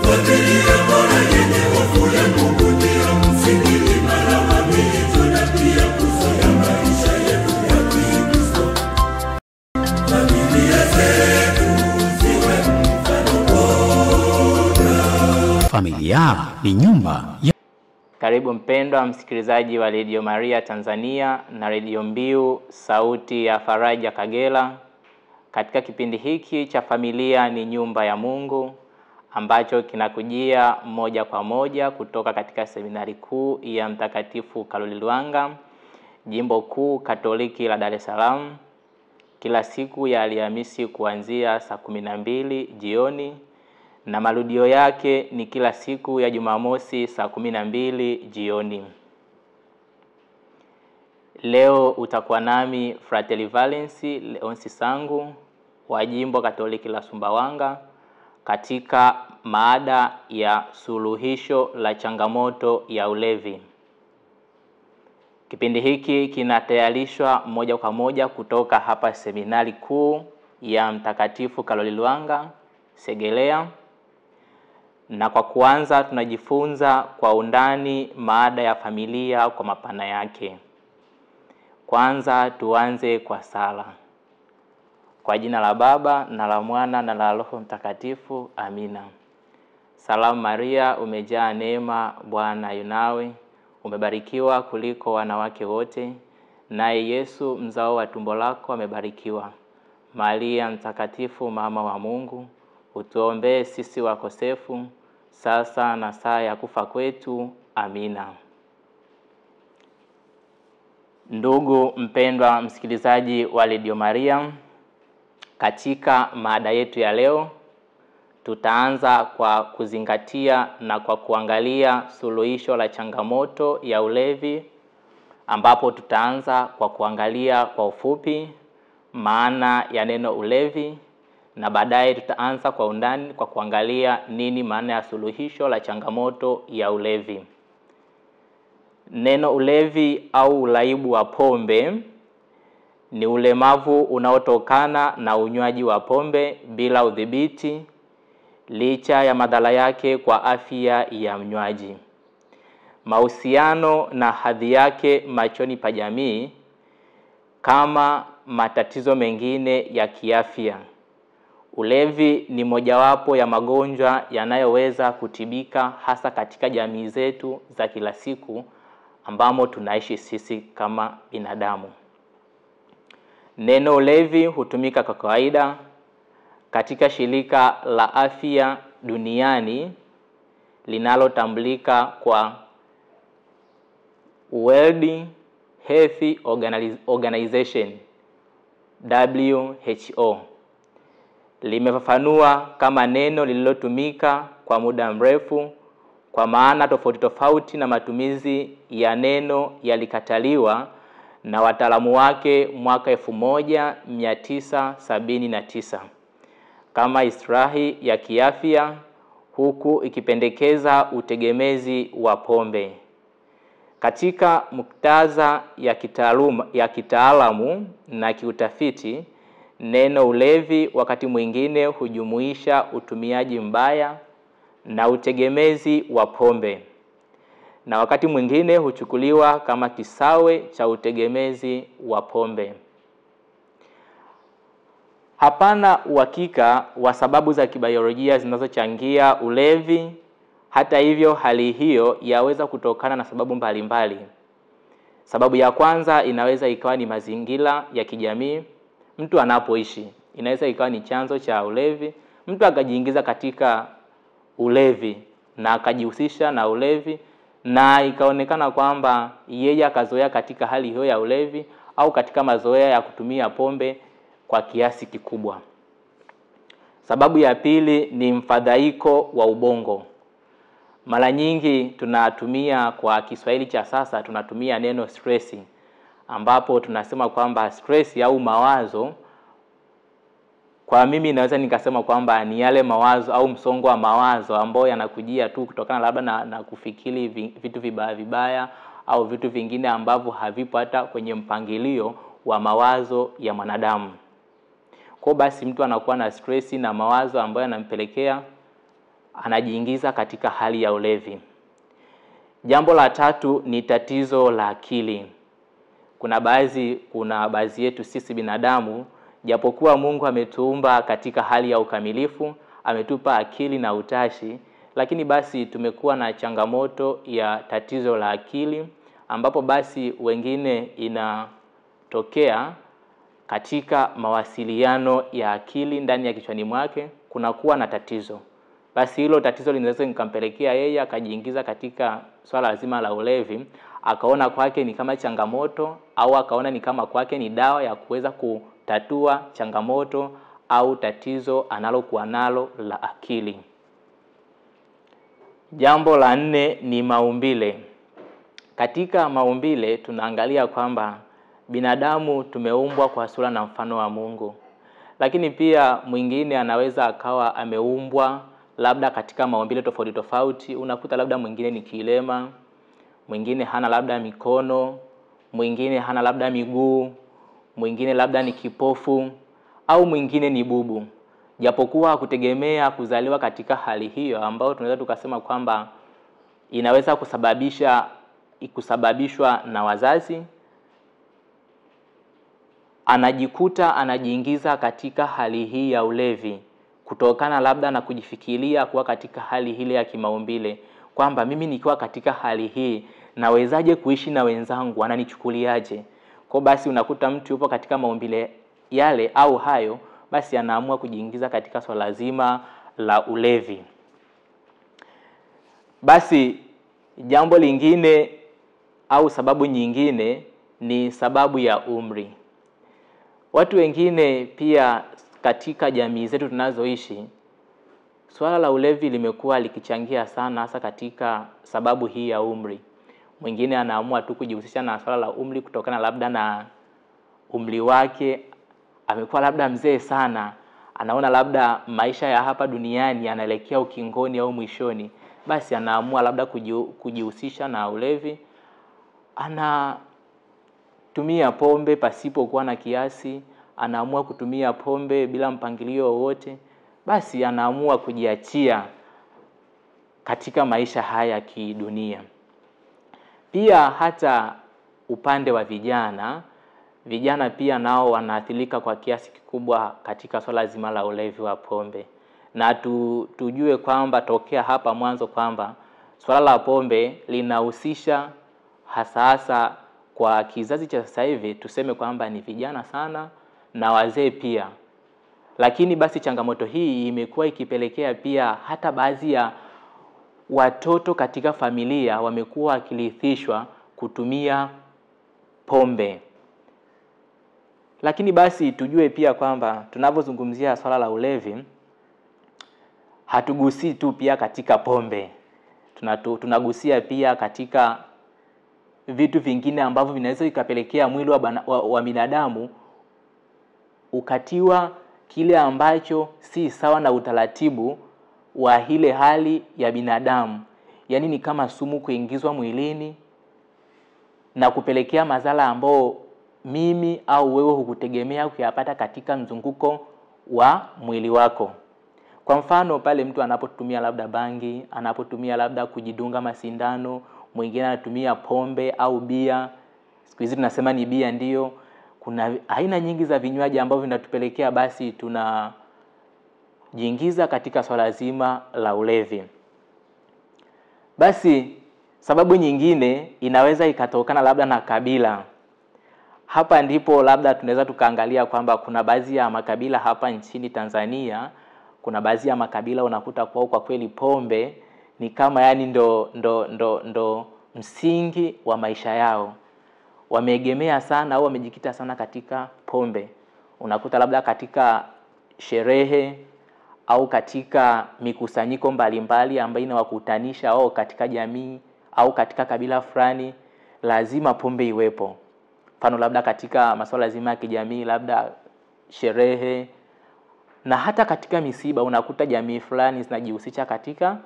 Familia bora yenye hofu ya Mungu ndio msingi imara wa miito na pia nguzo ya maisha yetu ya Kikristo. Familia zetu ziwe mfano bora. Familia ni nyumba ya... Karibu mpendwa msikilizaji wa Radio Maria Tanzania na Radio Mbiu Sauti ya Faraja Kagera, katika kipindi hiki cha Familia ni Nyumba ya Mungu ambacho kinakujia moja kwa moja kutoka katika seminari kuu ya Mtakatifu Karoli Lwanga, Jimbo Kuu Katoliki la Dar es Salaam, kila siku ya Alhamisi kuanzia saa 12 jioni, na marudio yake ni kila siku ya Jumamosi saa 12 jioni. Leo utakuwa nami Fratelli Valens Leonsi Sangu wa Jimbo Katoliki la Sumbawanga katika maada ya suluhisho la changamoto ya ulevi. Kipindi hiki kinatayarishwa moja kwa moja kutoka hapa seminari kuu ya Mtakatifu Karoli Lwanga, Segerea. Na kwa kuanza tunajifunza kwa undani maada ya familia kwa mapana yake. Kwanza tuanze kwa sala. Kwa jina la Baba na la Mwana na la Roho Mtakatifu, amina. Salamu Maria, umejaa neema, Bwana yu nawe, umebarikiwa kuliko wanawake wote, naye Yesu mzao wa tumbo lako amebarikiwa. Maria mtakatifu, mama wa Mungu, utuombee sisi wakosefu, sasa na saa ya kufa kwetu, amina. Ndugu mpendwa msikilizaji wa Radio Maria, katika mada yetu ya leo tutaanza kwa kuzingatia na kwa kuangalia suluhisho la changamoto ya ulevi, ambapo tutaanza kwa kuangalia kwa ufupi maana ya neno ulevi, na baadaye tutaanza kwa undani kwa kuangalia nini maana ya suluhisho la changamoto ya ulevi. Neno ulevi au ulaibu wa pombe ni ulemavu unaotokana na unywaji wa pombe bila udhibiti, licha ya madhara yake kwa afya ya mnywaji, mahusiano na hadhi yake machoni pa jamii, kama matatizo mengine ya kiafya. Ulevi ni mojawapo ya magonjwa yanayoweza kutibika hasa katika jamii zetu za kila siku ambamo tunaishi sisi kama binadamu. Neno ulevi hutumika kwa kawaida katika shirika la afya duniani linalotambulika kwa World Health Organization, WHO. Limefafanua kama neno lililotumika kwa muda mrefu kwa maana tofauti tofauti, na matumizi ya neno yalikataliwa na wataalamu wake mwaka 1979 kama istilahi ya kiafya, huku ikipendekeza utegemezi wa pombe. Katika muktadha ya kitaalamu na kiutafiti, neno ulevi wakati mwingine hujumuisha utumiaji mbaya na utegemezi wa pombe, na wakati mwingine huchukuliwa kama kisawe cha utegemezi wa pombe. Hapana uhakika wa sababu za kibiolojia zinazochangia ulevi. Hata hivyo, hali hiyo yaweza kutokana na sababu mbalimbali. Sababu ya kwanza inaweza ikawa ni mazingira ya kijamii mtu anapoishi. Inaweza ikawa ni chanzo cha ulevi, mtu akajiingiza katika ulevi na akajihusisha na ulevi, na ikaonekana kwamba yeye akazoea katika hali hiyo ya ulevi au katika mazoea ya kutumia pombe kwa kiasi kikubwa. Sababu ya pili ni mfadhaiko wa ubongo. Mara nyingi tunatumia kwa Kiswahili cha sasa tunatumia neno stress, ambapo tunasema kwamba stress au mawazo, kwa mimi naweza nikasema kwamba ni yale mawazo au msongo wa mawazo ambao yanakujia tu kutokana labda na kufikiri vitu vibaya au vitu vingine ambavyo havipo hata kwenye mpangilio wa mawazo ya mwanadamu. Kwa basi mtu anakuwa na stress na mawazo ambayo yanampelekea anajiingiza katika hali ya ulevi. Jambo la tatu ni tatizo la akili. Kuna baadhi yetu sisi binadamu, japokuwa Mungu ametuumba katika hali ya ukamilifu, ametupa akili na utashi, lakini basi tumekuwa na changamoto ya tatizo la akili, ambapo basi wengine inatokea katika mawasiliano ya akili ndani ya kichwani mwake kunakuwa na tatizo. Basi hilo tatizo linaweza likampelekea yeye akajiingiza katika swala zima la ulevi, akaona kwake ni kama changamoto, au akaona ni kama kwake ni dawa ya kuweza kutatua changamoto au tatizo analokuwa nalo la akili. Jambo la 4 ni maumbile. Katika maumbile tunaangalia kwamba binadamu tumeumbwa kwa sura na mfano wa Mungu. Lakini pia mwingine anaweza akawa ameumbwa labda katika maumbile tofauti tofauti. Unakuta labda mwingine ni kilema, mwingine hana labda mikono, mwingine hana labda miguu, mwingine labda ni kipofu, au mwingine ni bubu. Japokuwa kutegemea kuzaliwa katika hali hiyo ambao tunaweza tukasema kwamba inaweza kusababishwa na wazazi, anajikuta anajiingiza katika hali hii ya ulevi kutokana labda na kujifikiria kuwa katika hali ile ya kimaumbile, kwamba mimi nikiwa katika hali hii nawezaje kuishi na wenzangu, wananichukuliaje? Kwa basi unakuta mtu yupo katika maumbile yale au hayo, basi anaamua kujiingiza katika swala zima la ulevi. Basi jambo lingine au sababu nyingine ni sababu ya umri. Watu wengine pia katika jamii zetu tunazoishi, swala la ulevi limekuwa likichangia sana hasa katika sababu hii ya umri. Mwingine anaamua tu kujihusisha na swala la umri kutokana labda na umri wake, amekuwa labda mzee sana, anaona labda maisha ya hapa duniani yanaelekea ukingoni au mwishoni, basi anaamua labda kujihusisha na ulevi. Anatumia pombe pasipo kuwa na kiasi, anaamua kutumia pombe bila mpangilio wowote, basi anaamua kujiachia katika maisha haya kidunia. Pia hata upande wa vijana pia nao wanaathirika kwa kiasi kikubwa katika swala zima la ulevi wa pombe. Na tujue kwamba tokea hapa mwanzo kwamba swala la pombe linahusisha hasa kwa kizazi cha sasa hivi, tuseme kwamba ni vijana sana na wazee pia. Lakini basi changamoto hii imekuwa ikipelekea pia hata baadhi ya watoto katika familia wamekuwa wakirithishwa kutumia pombe. Lakini basi tujue pia kwamba tunapozungumzia swala la ulevi, hatugusii tu pia katika pombe. Tunagusia pia katika vitu vingine ambavyo vinaweza ikapelekea mwili wa binadamu ukatiwa kile ambacho si sawa na utaratibu wa ile hali ya binadamu. Yaani ni kama sumu kuingizwa mwilini na kupelekea madhara ambao mimi au wewe hukutegemea kuyapata katika mzunguko wa mwili wako. Kwa mfano pale mtu anapotumia labda bangi, anapotumia labda kujidunga masindano, mwingine anatumia pombe au bia. Siku hizi tunasema ni bia ndio. Kuna aina nyingi za vinywaji ambavyo vinatupelekea basi tunajiingiza katika swala zima la ulevi. Basi sababu nyingine inaweza ikatokana labda na kabila. Hapa ndipo labda tunaweza tukaangalia kwamba kuna baadhi ya makabila hapa nchini Tanzania, kuna baadhi ya makabila unakuta kwa kweli pombe ni kama yani ndo msingi wa maisha yao. Wameegemea sana au wamejikita sana katika pombe. Unakuta labda katika sherehe au katika mikusanyiko mbalimbali ambayo inawakutanisha au katika jamii au katika kabila fulani, lazima pombe iwepo. Mfano labda katika masuala lazima ya kijamii, labda sherehe, na hata katika misiba unakuta jamii fulani zinajihusisha katika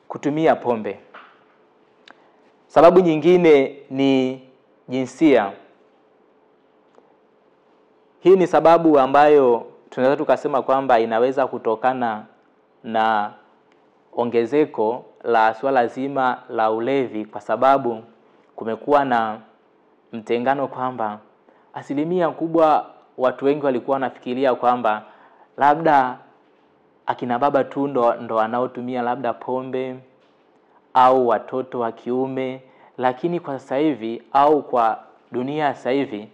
kutumia pombe. Sababu nyingine ni jinsia. Hii ni sababu ambayo tunaweza tukasema kwamba inaweza kutokana na ongezeko la swala zima la ulevi, kwa sababu kumekuwa na mtengano kwamba asilimia kubwa watu wengi walikuwa wanafikiria kwamba labda akina baba tu ndo wanaotumia labda pombe au watoto wa kiume, lakini kwa sasa hivi au kwa dunia sasa hivi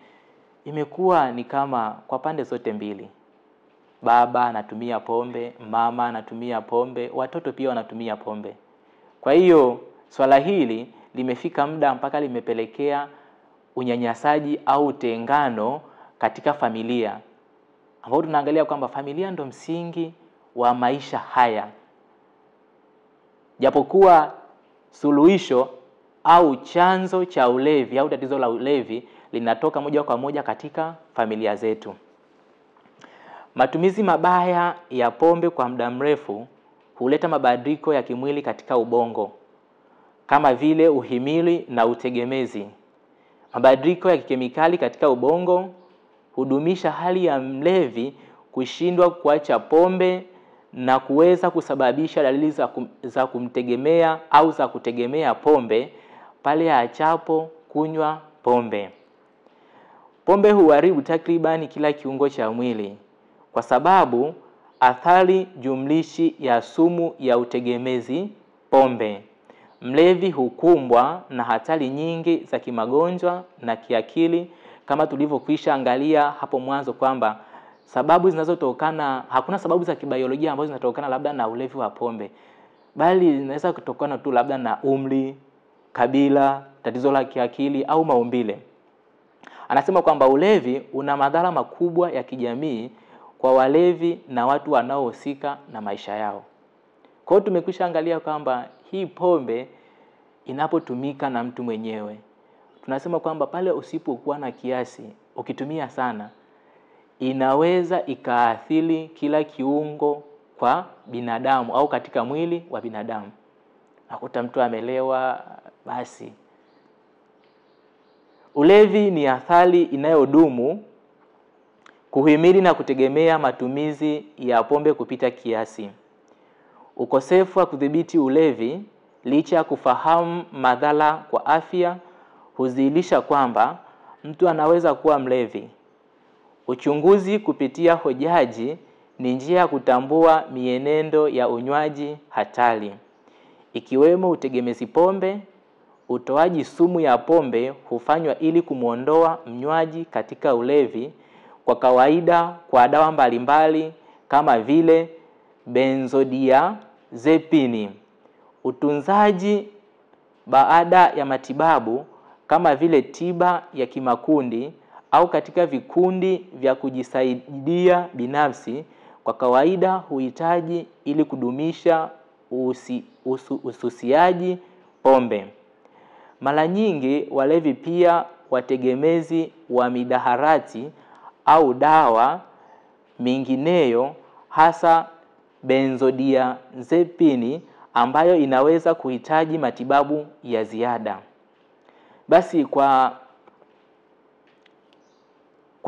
imekuwa ni kama kwa pande zote mbili. Baba anatumia pombe, mama anatumia pombe, watoto pia wanatumia pombe. Kwa hiyo swala hili limefika muda mpaka limepelekea unyanyasaji au tengano katika familia, ambao tunaangalia kwamba familia ndo msingi wa maisha haya. Japokuwa suluhisho au chanzo cha ulevi au tatizo la ulevi linatoka moja kwa moja katika familia zetu. Matumizi mabaya ya pombe kwa muda mrefu huleta mabadiliko ya kimwili katika ubongo, kama vile uhimili na utegemezi. Mabadiliko ya kikemikali katika ubongo hudumisha hali ya mlevi kushindwa kuacha pombe na kuweza kusababisha dalili za kumtegemea au za kutegemea pombe pale aachapo kunywa pombe. Pombe huharibu takribani kila kiungo cha mwili, kwa sababu athari jumlishi ya sumu ya utegemezi pombe. Mlevi hukumbwa na hatari nyingi za kimagonjwa na kiakili, kama tulivyokwisha angalia hapo mwanzo kwamba sababu zinazotokana, hakuna sababu za kibiolojia ambazo zinatokana labda na ulevi wa pombe, bali zinaweza kutokana tu labda na umri, kabila, tatizo la kiakili au maumbile. Anasema kwamba ulevi una madhara makubwa ya kijamii kwa walevi na watu wanaohusika na maisha yao. Kwa hiyo tumekwisha angalia kwamba hii pombe inapotumika na mtu mwenyewe, tunasema kwamba pale usipokuwa na kiasi, ukitumia sana, inaweza ikaathiri kila kiungo kwa binadamu au katika mwili wa binadamu. Nakuta mtu amelewa basi. Ulevi ni athari inayodumu kuhimili na kutegemea matumizi ya pombe kupita kiasi. Ukosefu wa kudhibiti ulevi, licha ya kufahamu madhara kwa afya, huzihilisha kwamba mtu anaweza kuwa mlevi. Uchunguzi kupitia hojaji ni njia ya kutambua mienendo ya unywaji hatari, ikiwemo utegemezi pombe. Utoaji sumu ya pombe hufanywa ili kumuondoa mnywaji katika ulevi, kwa kawaida kwa dawa mbalimbali kama vile benzodiazepini. Utunzaji baada ya matibabu kama vile tiba ya kimakundi au katika vikundi vya kujisaidia binafsi, kwa kawaida huhitaji ili kudumisha ususiaji pombe. Mara nyingi walevi pia wategemezi wa midaharati au dawa mingineyo, hasa benzodiazepini, ambayo inaweza kuhitaji matibabu ya ziada. Basi kwa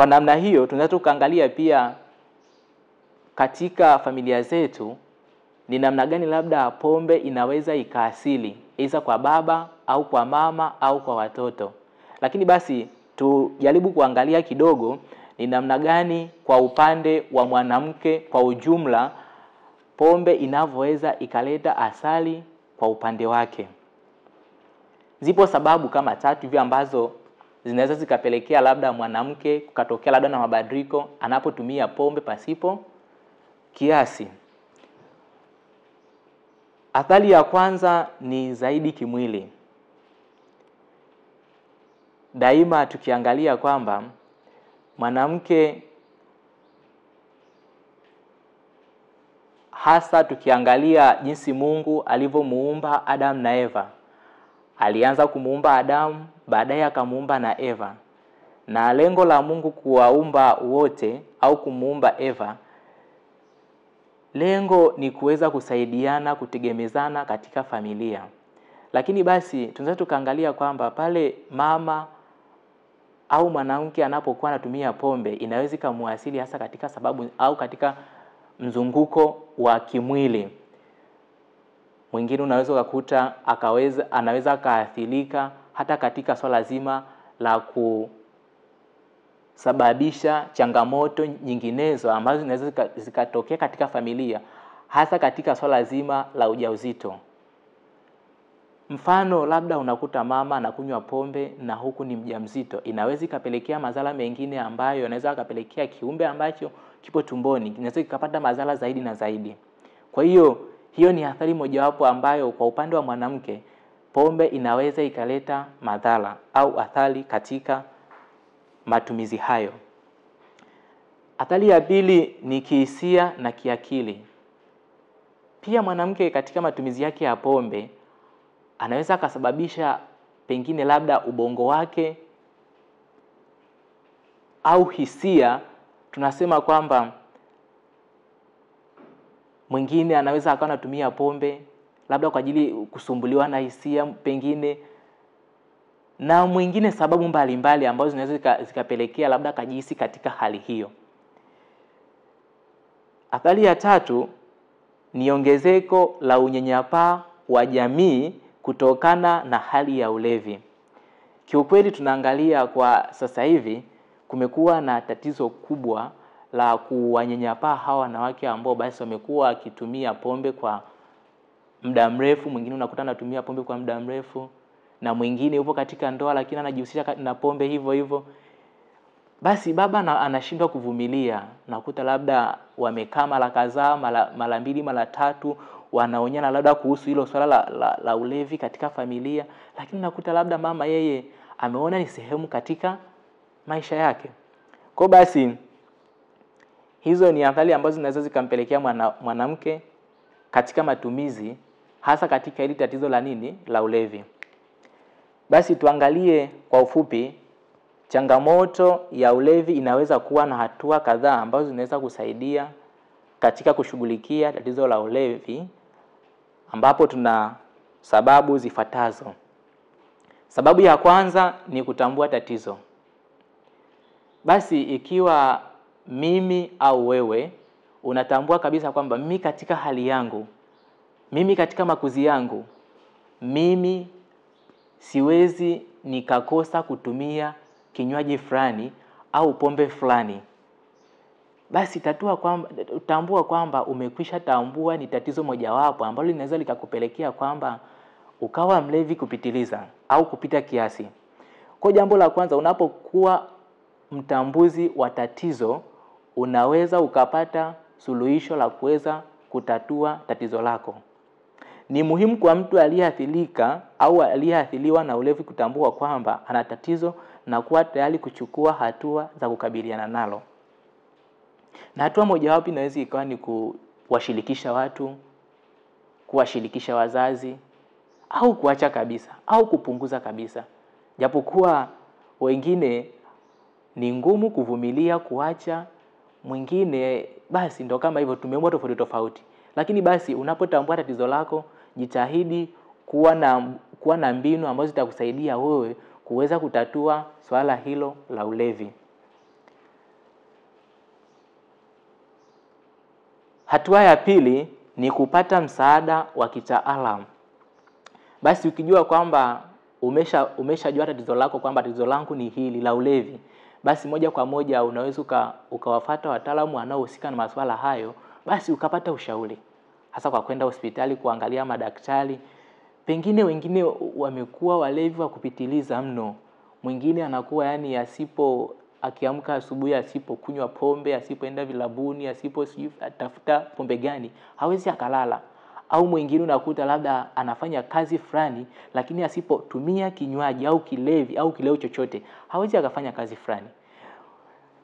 namna hiyo tunaweza tukaangalia pia katika familia zetu ni namna gani labda pombe inaweza ikaasili aidha kwa baba au kwa mama au kwa watoto. Lakini basi tujaribu kuangalia kidogo ni namna gani kwa upande wa mwanamke kwa ujumla pombe inavyoweza ikaleta athari kwa upande wake. Zipo sababu kama 3 hivi ambazo zinaweza zikapelekea labda mwanamke kukatokea labda na mabadiliko anapotumia pombe pasipo kiasi. Athari ya kwanza ni zaidi kimwili. Daima tukiangalia kwamba mwanamke, hasa tukiangalia jinsi Mungu alivyomuumba Adam na Eva. Alianza kumuumba Adam, baadaye akamuumba na Eva. Na lengo la Mungu kuwaumba wote au kumuumba Eva, lengo ni kuweza kusaidiana, kutegemezana katika familia. Lakini basi tunaweza tukaangalia kwamba pale mama au mwanamke anapokuwa anatumia pombe inaweza kumuasili hasa katika sababu au katika mzunguko wa kimwili. Mwingine unaweza kukuta anaweza kaathirika hata katika swala zima la kusababisha changamoto nyinginezo ambazo zinaweza zikatokea katika familia, hasa katika swala zima la ujauzito. Mfano, labda unakuta mama anakunywa pombe na huku ni mjamzito, inaweza ikapelekea madhara mengine ambayo yanaweza kapelekea kiumbe ambacho kipo tumboni inaweza kikapata madhara zaidi na zaidi. Kwa hiyo ni athari mojawapo ambayo kwa upande wa mwanamke pombe inaweza ikaleta madhara au athari katika matumizi hayo. Athari ya pili ni kihisia na kiakili. Pia mwanamke katika matumizi yake ya pombe anaweza kasababisha pengine labda ubongo wake au hisia, tunasema kwamba mwingine anaweza akawa anatumia pombe labda kwa ajili kusumbuliwa na hisia pengine, na mwingine sababu mbalimbali ambazo zinaweza zikapelekea labda kajihisi katika hali hiyo. Athari ya tatu ni ongezeko la unyanyapaa wa jamii kutokana na hali ya ulevi. Kiukweli tunaangalia kwa sasa hivi kumekuwa na tatizo kubwa la kuwanyanyapaa hawa wanawake ambao basi wamekuwa wakitumia pombe kwa muda mrefu. Mwingine unakuta anatumia pombe kwa muda mrefu, na mwingine yupo katika ndoa lakini anajihusisha na pombe hivyo hivyo. Basi baba anashindwa kuvumilia, nakuta labda wamekaa mara kadhaa, mara mbili mara tatu, wanaonyana labda kuhusu hilo swala la ulevi katika familia, lakini nakuta labda mama yeye ameona ni sehemu katika maisha yake. Kwa basi hizo ni athari ambazo zinaweza zikampelekea mwanamke katika matumizi, hasa katika hili tatizo la nini? La ulevi. Basi tuangalie kwa ufupi changamoto ya ulevi inaweza kuwa na hatua kadhaa ambazo zinaweza kusaidia katika kushughulikia tatizo la ulevi, ambapo tuna sababu zifuatazo. Sababu ya kwanza ni kutambua tatizo. Basi ikiwa mimi au wewe unatambua kabisa kwamba mimi katika hali yangu, mimi katika makuzi yangu, mimi siwezi nikakosa kutumia kinywaji fulani au pombe fulani, basi tambua kwamba umekwisha tambua ni tatizo mojawapo ambalo linaweza likakupelekea kwamba ukawa mlevi kupitiliza au kupita kiasi. Kwa jambo la kwanza, unapokuwa mtambuzi wa tatizo, unaweza ukapata suluhisho la kuweza kutatua tatizo lako. Ni muhimu kwa mtu aliyeathirika au aliyeathiriwa na ulevi kutambua kwamba ana tatizo na kuwa tayari kuchukua hatua za kukabiliana nalo. Na hatua mojawapo inaweza ikawa ni kuwashirikisha watu, kuwashirikisha wazazi, au kuacha kabisa au kupunguza kabisa. Japokuwa wengine ni ngumu kuvumilia kuacha, mwingine basi ndo kama hivyo, tumeumbwa tofauti tofauti. Lakini basi unapotambua tatizo lako, jitahidi kuwa na mbinu ambazo zitakusaidia wewe kuweza kutatua swala hilo la ulevi. Hatua ya pili ni kupata msaada wa kitaalamu. Basi ukijua kwamba umeshajua tatizo lako kwamba tatizo langu ni hili la ulevi, basi moja kwa moja unaweza ukawafuata wataalamu wanaohusika na masuala hayo, basi ukapata ushauri. Hasa kwa kwenda hospitali kuangalia madaktari. Pengine wengine wamekuwa walevi wa kupitiliza mno. Mwingine anakuwa akiamka asubuhi asipokunywa pombe, asipoenda vilabuni, atafuta pombe gani, hawezi akalala. Au mwingine unakuta labda anafanya kazi fulani, lakini asipotumia kinywaji au kilevi au kileo chochote, hawezi akafanya kazi fulani.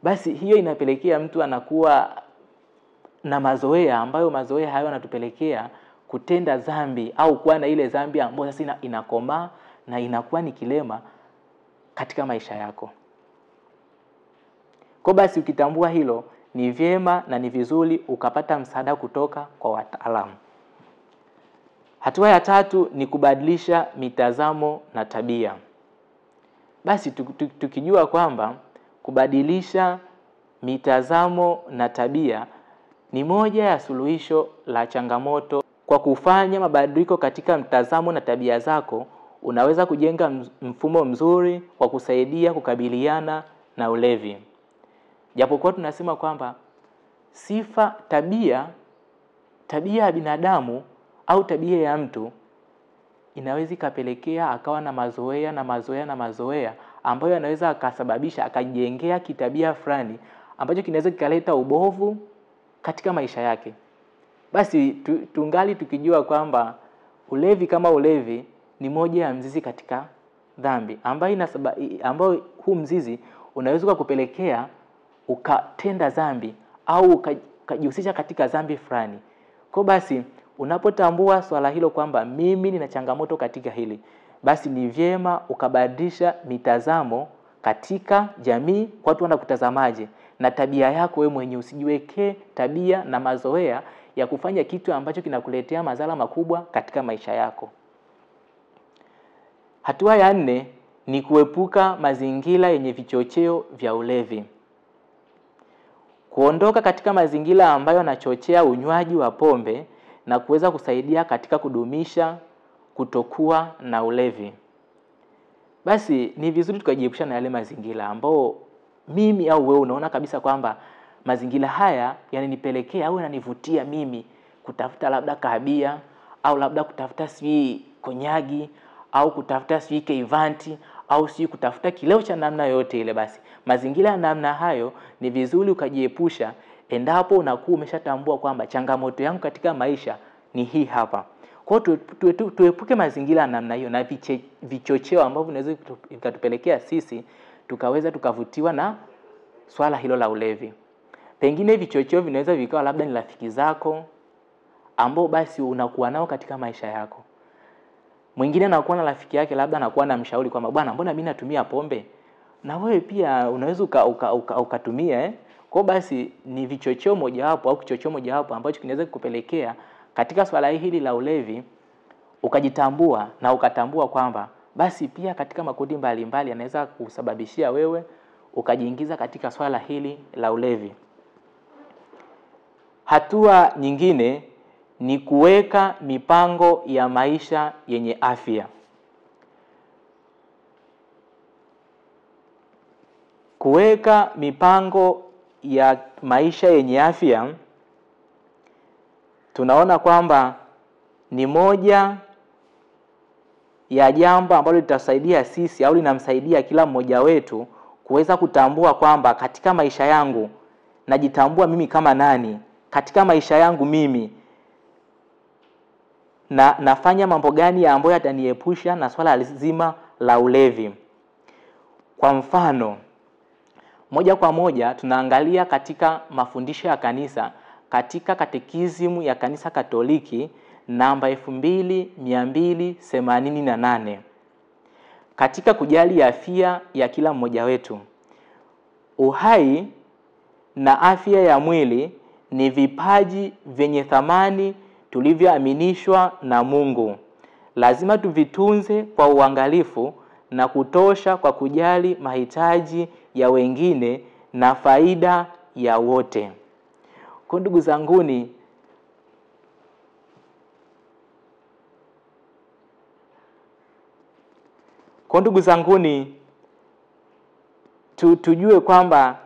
Basi hiyo inapelekea mtu anakuwa na mazoea, ambayo mazoea hayo yanatupelekea kutenda dhambi au kuwa na ile dhambi ambayo sasa inakomaa na inakuwa ni kilema katika maisha yako. Kwa basi ukitambua hilo, ni vyema na ni vizuri ukapata msaada kutoka kwa wataalamu. Hatua ya tatu ni kubadilisha mitazamo na tabia. Basi tukijua kwamba kubadilisha mitazamo na tabia ni moja ya suluhisho la changamoto. Kwa kufanya mabadiliko katika mtazamo na tabia zako, unaweza kujenga mfumo mzuri wa kusaidia kukabiliana na ulevi. Japokuwa tunasema kwamba tabia ya binadamu au tabia ya mtu inaweza kapelekea akawa na mazoea ambayo anaweza akasababisha akajengea kitabia fulani ambacho kinaweza kikaleta ubovu katika maisha yake. Basi tungali tukijua kwamba ulevi kama ulevi ni moja ya mzizi katika dhambi ambayo huu mzizi unaweza kukupelekea ukatenda dhambi au ukajihusisha katika dhambi fulani. Kwa basi unapotambua swala hilo kwamba mimi nina changamoto katika hili, basi ni vyema ukabadilisha mitazamo katika jamii, watu wanakutazamaje, na tabia yako wewe mwenyewe. Usijiwekee tabia na mazoea ya kufanya kitu ambacho kinakuletea madhara makubwa katika maisha yako. Hatua ya 4 ni kuepuka mazingira yenye vichocheo vya ulevi. Kuondoka katika mazingira ambayo yanachochea unywaji wa pombe na kuweza kusaidia katika kudumisha kutokuwa na ulevi. Basi ni vizuri tukajiepusha na yale mazingira ambao mimi au wewe unaona kabisa kwamba mazingira haya yananipelekea au yananivutia mimi kutafuta labda kahabia au labda kutafuta konyagi au kutafuta keivanti au kutafuta kileo cha namna yote ile. Basi mazingira ya namna hayo ni vizuri ukajiepusha endapo unakuwa umeshatambua kwamba changamoto yangu katika maisha ni hii hapa. Kwa hiyo tuepuke mazingira ya namna hiyo na vichocheo ambavyo vinaweza vikatupelekea sisi tukaweza tukavutiwa na swala hilo la ulevi. Pengine vichocheo vinaweza vikawa labda ni rafiki zako ambao basi unakuwa nao katika maisha yako. Mwingine anakuwa na rafiki yake labda anakuwa na mshauri kwamba bwana, mbona mimi natumia pombe? Na wewe pia unaweza ukatumia Kwa basi ni vichocheo mojawapo au kichocheo mojawapo ambacho kinaweza kukupelekea katika swala hili la ulevi, ukajitambua na ukatambua kwamba basi pia katika makundi mbalimbali yanaweza kusababishia wewe ukajiingiza katika swala hili la ulevi. Hatua nyingine ni kuweka mipango ya maisha yenye afya. Kuweka mipango ya maisha yenye afya, tunaona kwamba ni moja ya jambo ambalo litasaidia sisi au linamsaidia kila mmoja wetu kuweza kutambua kwamba katika maisha yangu najitambua mimi kama nani, katika maisha yangu mimi na nafanya mambo gani ambayo yataniepusha na swala zima la ulevi. Kwa mfano, moja kwa moja tunaangalia katika mafundisho ya kanisa katika katekisimu ya kanisa Katoliki namba 2288. Katika kujali afya ya kila mmoja wetu, uhai na afya ya mwili ni vipaji vyenye thamani tulivyoaminishwa na Mungu. Lazima tuvitunze kwa uangalifu na kutosha kwa kujali mahitaji ya wengine na faida ya wote. Kwa ndugu zanguni, tujue kwamba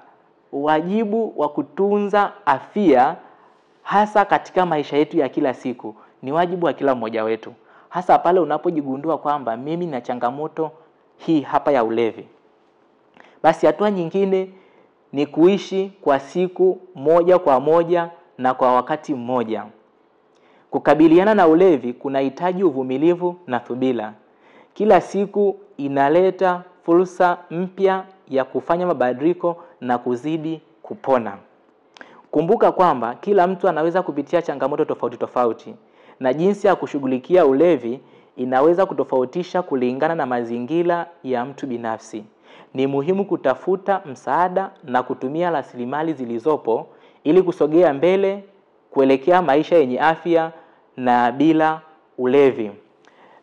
wajibu wa kutunza afya hasa katika maisha yetu ya kila siku ni wajibu wa kila mmoja wetu, hasa pale unapojigundua kwamba mimi na changamoto hii hapa ya ulevi. Basi hatua nyingine ni kuishi kwa siku moja kwa moja na kwa wakati mmoja. Kukabiliana na ulevi kunahitaji uvumilivu na subira. Kila siku inaleta fursa mpya ya kufanya mabadiliko na kuzidi kupona. Kumbuka kwamba kila mtu anaweza kupitia changamoto tofauti tofauti, na jinsi ya kushughulikia ulevi inaweza kutofautisha kulingana na mazingira ya mtu binafsi. Ni muhimu kutafuta msaada na kutumia rasilimali zilizopo ili kusogea mbele kuelekea maisha yenye afya na bila ulevi.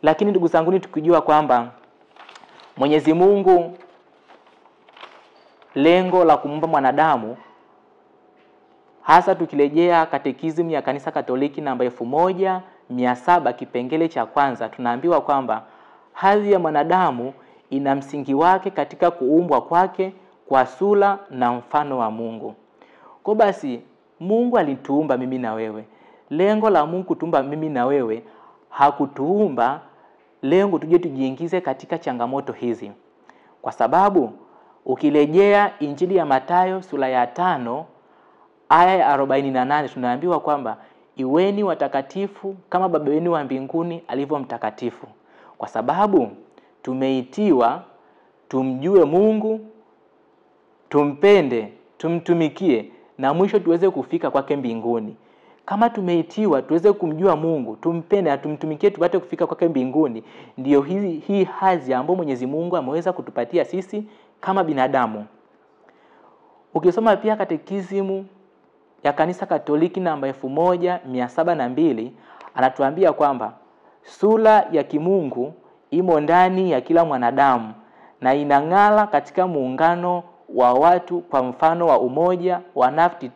Lakini ndugu zangu, tukijua kwamba Mwenyezi Mungu lengo la kumuumba mwanadamu, hasa tukirejea katekisimu ya Kanisa Katoliki namba 1700 kipengele cha kwanza, tunaambiwa kwamba hadhi ya mwanadamu ina msingi wake katika kuumbwa kwake kwa sura na mfano wa Mungu. Kwa basi Mungu alituumba mimi na wewe. Lengo la Mungu kutuumba mimi na wewe, hakutuumba lengo tuje tujiingize katika changamoto hizi. Kwa sababu ukirejea Injili ya Mathayo sura ya 5 aya ya 48, tunaambiwa kwamba iweni watakatifu kama Baba yenu wa mbinguni alivyo mtakatifu. Kwa sababu tumeitiwa tumjue Mungu, tumpende, tumtumikie na mwisho tuweze kufika kwake mbinguni. Kama tumeitiwa tuweze kumjua Mungu, tumpende na tumtumikie tupate kufika kwake mbinguni, ndio hii hadhi ambayo Mwenyezi Mungu ameweza kutupatia sisi kama binadamu. Ukisoma pia katekisimu ya Kanisa Katoliki namba 1702, anatuambia kwamba sura ya kimungu imo ndani ya kila mwanadamu na inang'ala katika muungano wa watu kwa mfano wa umoja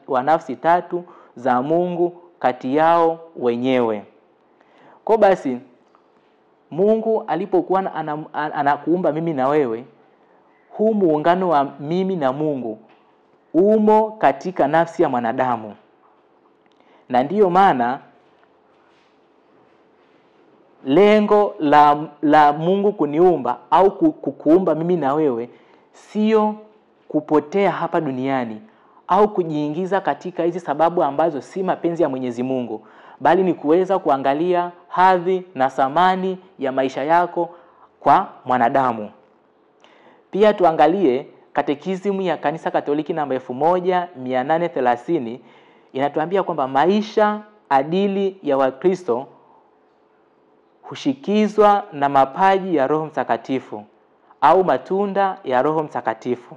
wa nafsi tatu za Mungu kati yao wenyewe. Kwa basi Mungu alipokuwa anakuumba mimi na wewe, huu muungano wa mimi na Mungu umo katika nafsi ya mwanadamu. Na ndiyo maana lengo la Mungu kuniumba au kukuumba mimi na wewe sio kupotea hapa duniani au kujiingiza katika hizi sababu ambazo si mapenzi ya Mwenyezi Mungu, bali ni kuweza kuangalia hadhi na thamani ya maisha yako kwa mwanadamu. Pia tuangalie katekisimu ya Kanisa Katoliki namba 1830, inatuambia kwamba maisha adili ya Wakristo hushikizwa na mapaji ya Roho Mtakatifu au matunda ya Roho Mtakatifu.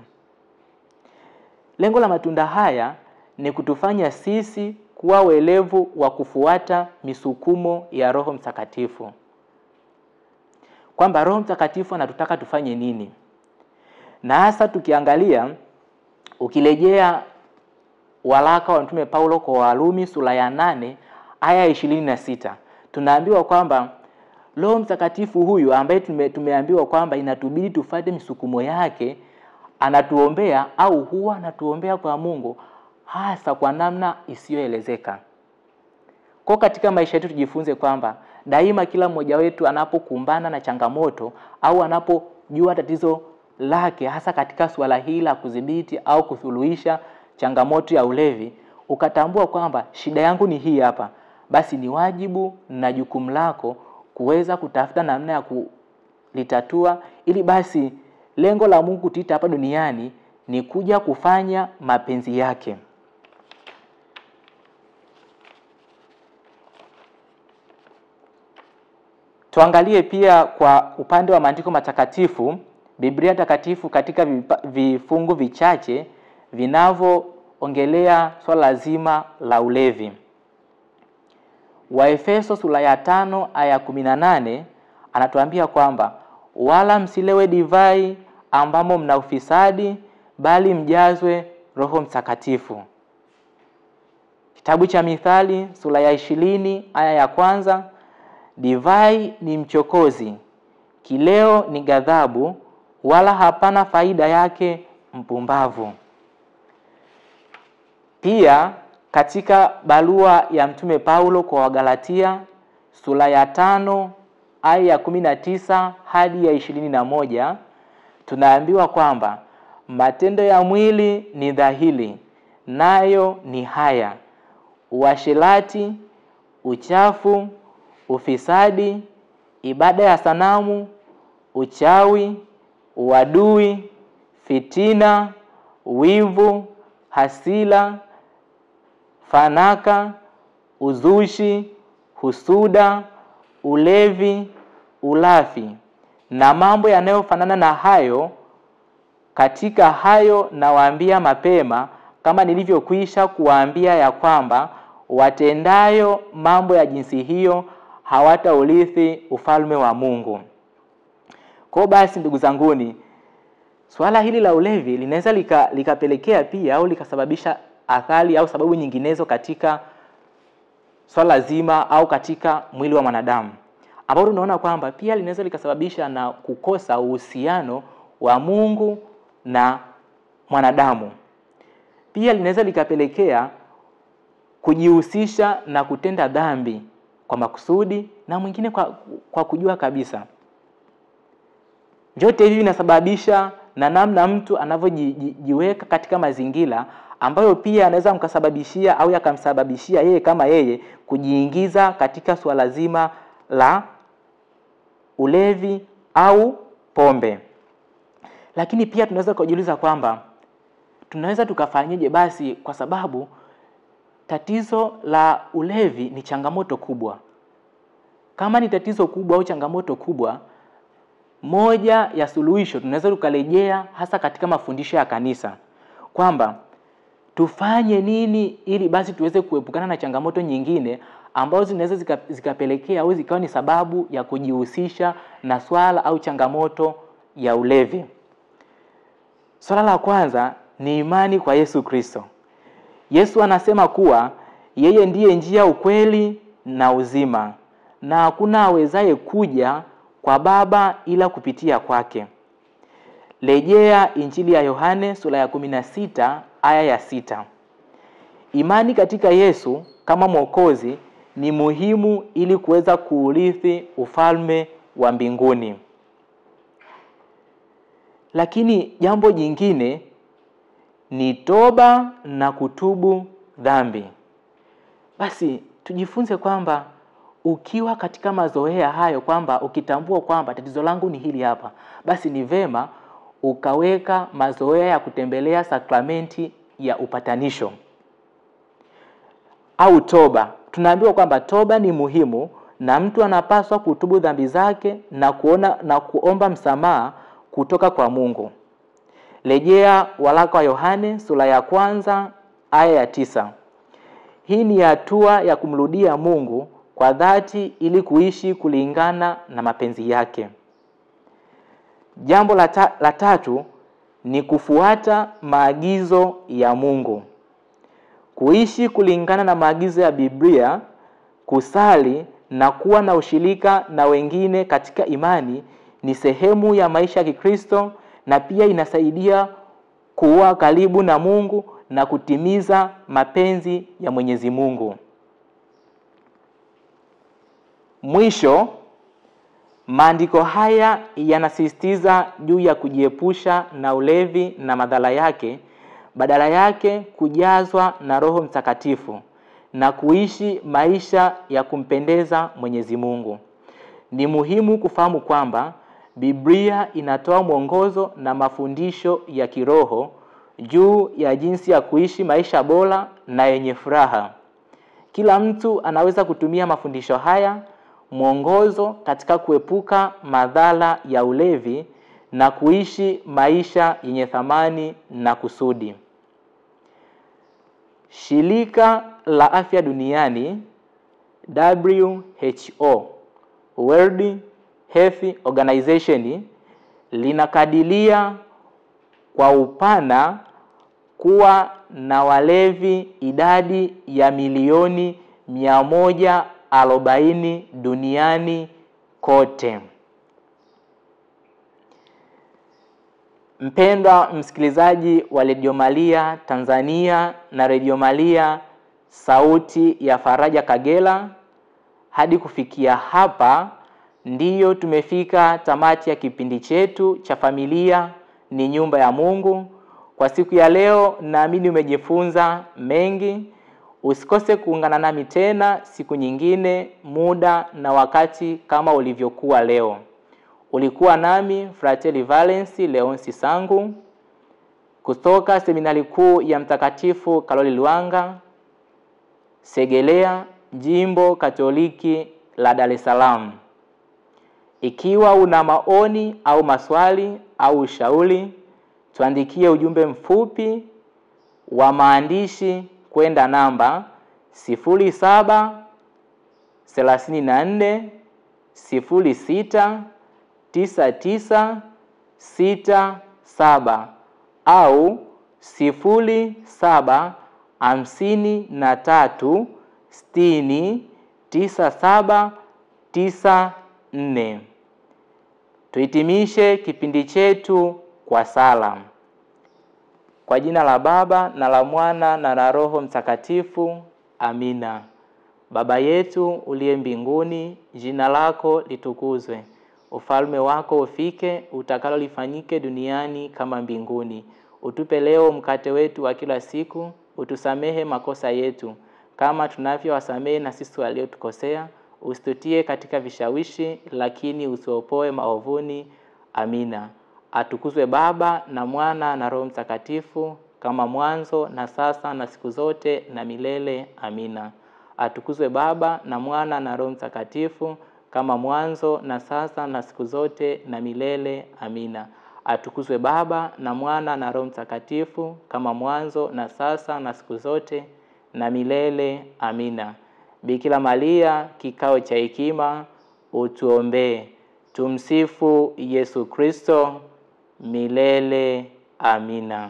Lengo la matunda haya ni kutufanya sisi kuwa welevu wa kufuata misukumo ya Roho Mtakatifu. Kwamba Roho Mtakatifu anatutaka tufanye nini? Na hasa tukiangalia, ukirejea waraka wa Mtume Paulo kwa Warumi sura ya 8 aya 26, tunaambiwa kwamba Roho Mtakatifu huyu ambaye tumeambiwa kwamba inatubidi tufuate misukumo yake, anatuombea au huwa anatuombea kwa Mungu hasa kwa namna isiyoelezeka. Kwa katika maisha yetu tujifunze kwamba daima kila mmoja wetu anapokumbana na changamoto au anapojua tatizo lake, hasa katika swala hili la kudhibiti au kusuluhisha changamoto ya ulevi, ukatambua kwamba shida yangu ni hii hapa, basi ni wajibu na jukumu lako kuweza kutafuta namna ya kulitatua, ili basi lengo la Mungu kutuita hapa duniani ni kuja kufanya mapenzi yake. Tuangalie pia kwa upande wa maandiko matakatifu, Biblia takatifu katika vifungu vichache vinavyoongelea swala zima la ulevi. Waefeso sura ya 5 aya 18 anatuambia kwamba wala msilewe divai ambamo mna ufisadi, bali mjazwe Roho Mtakatifu. Kitabu cha Mithali sura ya 20 aya ya 1, divai ni mchokozi, kileo ni ghadhabu, wala hapana faida yake mpumbavu. Pia katika barua ya Mtume Paulo kwa Wagalatia sura ya 5 aya ya 19 hadi ya 21, tunaambiwa kwamba matendo ya mwili ni dhahiri, nayo ni haya: uasherati, uchafu, ufisadi, ibada ya sanamu, uchawi, uadui, fitina, wivu, hasira, fanaka, uzushi, husuda, ulevi, ulafi na mambo yanayofanana na hayo. Katika hayo nawaambia mapema, kama nilivyokwisha kuwaambia, ya kwamba watendayo mambo ya jinsi hiyo hawataurithi ufalme wa Mungu. Kwa basi ndugu zanguni, Swala hili la ulevi linaweza likapelekea pia au likasababisha athari au sababu nyinginezo katika swala zima au katika mwili wa mwanadamu, ambapo tunaona kwamba pia linaweza likasababisha na kukosa uhusiano wa Mungu na mwanadamu. Pia linaweza likapelekea kujihusisha na kutenda dhambi kwa makusudi na mwingine kwa kujua kabisa. Vyote hivi vinasababisha na namna mtu anavyojiweka katika mazingira ambayo pia anaweza mkasababishia au yakamsababishia yeye kama yeye kujiingiza katika swala zima la ulevi au pombe. Lakini pia tunaweza kujiuliza kwamba tunaweza tukafanyaje basi, kwa sababu tatizo la ulevi ni changamoto kubwa. Kama ni tatizo kubwa au changamoto kubwa, moja ya suluhisho tunaweza tukarejea hasa katika mafundisho ya kanisa kwamba tufanye nini ili basi tuweze kuepukana na changamoto nyingine ambazo zinaweza zikapelekea au zikawa ni sababu ya kujihusisha na swala au changamoto ya ulevi. Swala la kwanza ni imani kwa Yesu Kristo. Yesu anasema kuwa yeye ndiye njia, ukweli na uzima, na hakuna awezaye kuja kwa Baba ila kupitia kwake. Rejea Injili ya Yohane sura ya 16 aya ya 6. Imani katika Yesu kama Mwokozi ni muhimu ili kuweza kuurithi ufalme wa mbinguni. Lakini jambo jingine ni toba na kutubu dhambi. Basi tujifunze kwamba ukiwa katika mazoea hayo, kwamba ukitambua kwamba tatizo langu ni hili hapa, basi ni vema ukaweka mazoea ya kutembelea sakramenti ya upatanisho au toba. Tunaambiwa kwamba toba ni muhimu na mtu anapaswa kutubu dhambi zake na kuomba msamaha kutoka kwa Mungu. Rejea waraka wa Yohane sura ya 1 aya ya 9. Hii ni hatua ya kumrudia Mungu kwa dhati ili kuishi kulingana na mapenzi yake. Jambo la tatu ni kufuata maagizo ya Mungu. Kuishi kulingana na maagizo ya Biblia, kusali na kuwa na ushirika na wengine katika imani ni sehemu ya maisha ya Kikristo, na pia inasaidia kuwa karibu na Mungu na kutimiza mapenzi ya Mwenyezi Mungu. Mwisho, maandiko haya yanasisitiza juu ya kujiepusha na ulevi na madhara yake, badala yake kujazwa na Roho Mtakatifu na kuishi maisha ya kumpendeza Mwenyezi Mungu. Ni muhimu kufahamu kwamba Biblia inatoa mwongozo na mafundisho ya kiroho juu ya jinsi ya kuishi maisha bora na yenye furaha. Kila mtu anaweza kutumia mafundisho haya mwongozo katika kuepuka madhara ya ulevi na kuishi maisha yenye thamani na kusudi. Shirika la Afya Duniani WHO, World Health Organization, linakadiria kwa upana kuwa na walevi idadi ya milioni 140 duniani kote. Mpendwa msikilizaji wa Radio Maria Tanzania na Radio Maria Sauti ya Faraja Kagera, hadi kufikia hapa ndiyo tumefika tamati ya kipindi chetu cha Familia ni Nyumba ya Mungu. Kwa siku ya leo naamini umejifunza mengi. Usikose kuungana nami tena siku nyingine, muda na wakati kama ulivyokuwa leo. Ulikuwa nami Fratelli Valens Leonsi Sangu kutoka Seminari Kuu ya Mtakatifu Karoli Lwanga, Segerea, Jimbo Katoliki la Dar es Salaam. Ikiwa una maoni au maswali au ushauri, tuandikie ujumbe mfupi wa maandishi kwenda namba 0734069969 07 au 0753609794. Tuhitimishe kipindi chetu kwa sala. Kwa jina la Baba na la Mwana na la Roho Mtakatifu. Amina. Baba yetu uliye mbinguni, jina lako litukuzwe. Ufalme wako ufike, utakalo lifanyike duniani kama mbinguni. Utupe leo mkate wetu wa kila siku, utusamehe makosa yetu kama tunavyowasamehe na sisi waliotukosea, usitutie katika vishawishi lakini utuopoe maovuni. Amina. Atukuzwe Baba na Mwana na Roho Mtakatifu, kama mwanzo na sasa na siku zote na milele. Amina. Atukuzwe Baba na Mwana na Roho Mtakatifu, kama mwanzo na sasa na siku zote na milele. Amina. Atukuzwe Baba na Mwana na Roho Mtakatifu, kama mwanzo na sasa na siku zote na milele. Amina. Bikira Maria, kikao cha hekima, utuombee. Tumsifu Yesu Kristo milele. Amina.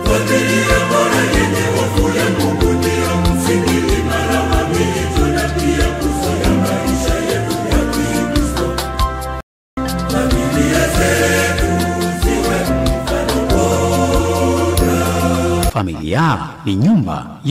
Familia bora yenye hofu ya Mungu ndio msingi imara wa miito na pia nguzo ya maisha yetu ya Kikristo. Familia zetu ziwe mfano bora. Familia ni nyumba